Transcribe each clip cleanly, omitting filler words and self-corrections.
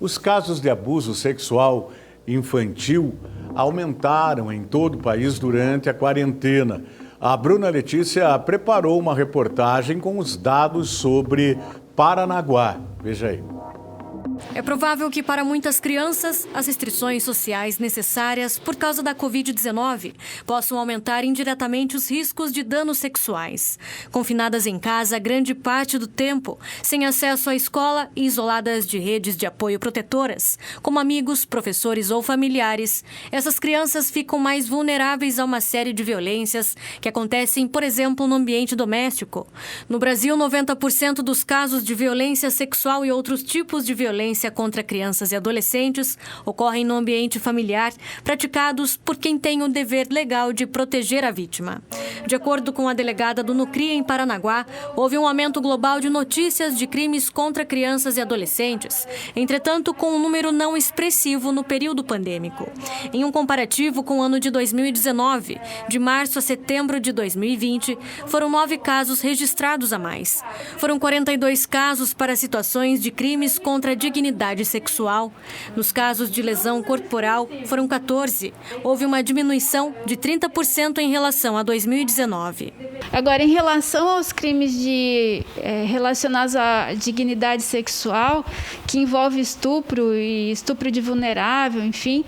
Os casos de abuso sexual infantil aumentaram em todo o país durante a quarentena. A Bruna Letícia preparou uma reportagem com os dados sobre Paranaguá. Veja aí. É provável que para muitas crianças, as restrições sociais necessárias por causa da Covid-19 possam aumentar indiretamente os riscos de danos sexuais. Confinadas em casa grande parte do tempo, sem acesso à escola e isoladas de redes de apoio protetoras, como amigos, professores ou familiares, essas crianças ficam mais vulneráveis a uma série de violências que acontecem, por exemplo, no ambiente doméstico. No Brasil, 90% dos casos de violência sexual e outros tipos de violência contra crianças e adolescentes ocorrem no ambiente familiar, praticados por quem tem o dever legal de proteger a vítima. De acordo com a delegada do Nucria em Paranaguá, houve um aumento global de notícias de crimes contra crianças e adolescentes, entretanto com um número não expressivo no período pandêmico. Em um comparativo com o ano de 2019, de março a setembro de 2020, foram 9 casos registrados a mais. Foram 42 casos para situações de crimes contra a dignidade sexual. Nos casos de lesão corporal, foram 14. Houve uma diminuição de 30% em relação a 2019. Agora, em relação aos crimes relacionados à dignidade sexual, que envolve estupro e estupro de vulnerável, enfim,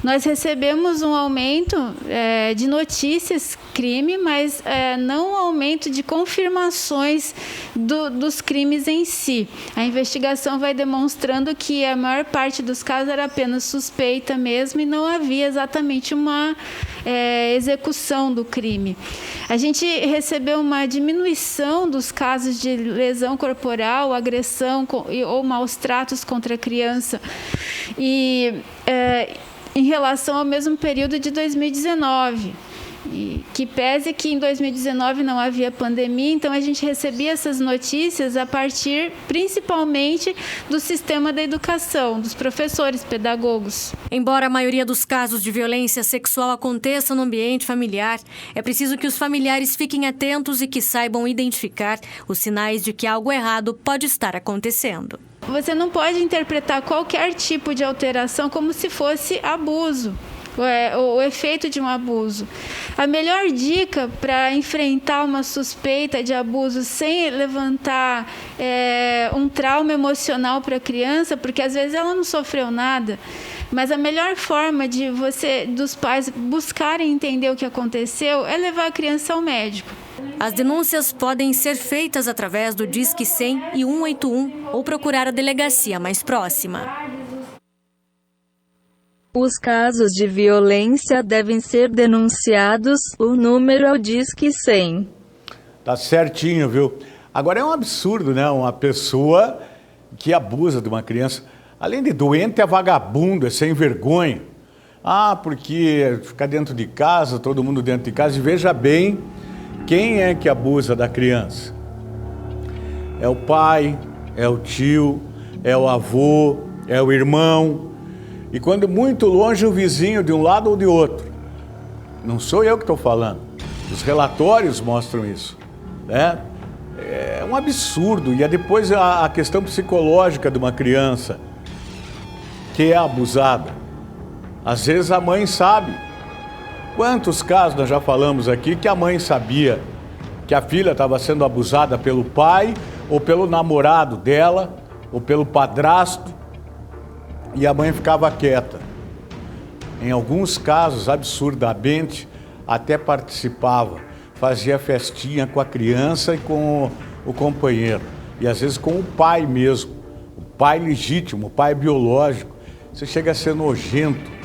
nós recebemos um aumento de notícias crime, mas não um aumento de confirmações dos crimes em si. A investigação vai demonstrando que a maior parte dos casos era apenas suspeita mesmo e não havia exatamente uma execução do crime. A gente recebeu uma diminuição dos casos de lesão corporal, agressão ou maus tratos contra a criança em relação ao mesmo período de 2019. Que pese que em 2019 não havia pandemia, então a gente recebia essas notícias a partir, principalmente, do sistema da educação, dos professores, pedagogos. Embora a maioria dos casos de violência sexual aconteça no ambiente familiar, é preciso que os familiares fiquem atentos e que saibam identificar os sinais de que algo errado pode estar acontecendo. Você não pode interpretar qualquer tipo de alteração como se fosse abuso. O efeito de um abuso. A melhor dica para enfrentar uma suspeita de abuso sem levantar um trauma emocional para a criança, porque às vezes ela não sofreu nada, mas a melhor forma dos pais buscarem entender o que aconteceu é levar a criança ao médico. As denúncias podem ser feitas através do Disque 100 e 181 ou procurar a delegacia mais próxima. Os casos de violência devem ser denunciados. O número é o Disque 100. Tá certinho, viu? Agora é um absurdo, né? Uma pessoa que abusa de uma criança, além de doente, é vagabundo, é sem vergonha. Porque fica dentro de casa, todo mundo dentro de casa. E veja bem quem é que abusa da criança. É o pai, é o tio, é o avô, é o irmão. E quando muito longe, o vizinho de um lado ou de outro. Não sou eu que estou falando. Os relatórios mostram isso, né? É um absurdo. E depois a questão psicológica de uma criança que é abusada. Às vezes a mãe sabe. Quantos casos nós já falamos aqui que a mãe sabia que a filha estava sendo abusada pelo pai, ou pelo namorado dela, ou pelo padrasto, e a mãe ficava quieta. Em alguns casos, absurdamente, até participava, fazia festinha com a criança e com o companheiro, e às vezes com o pai mesmo, o pai legítimo, o pai biológico. Isso chega a ser nojento.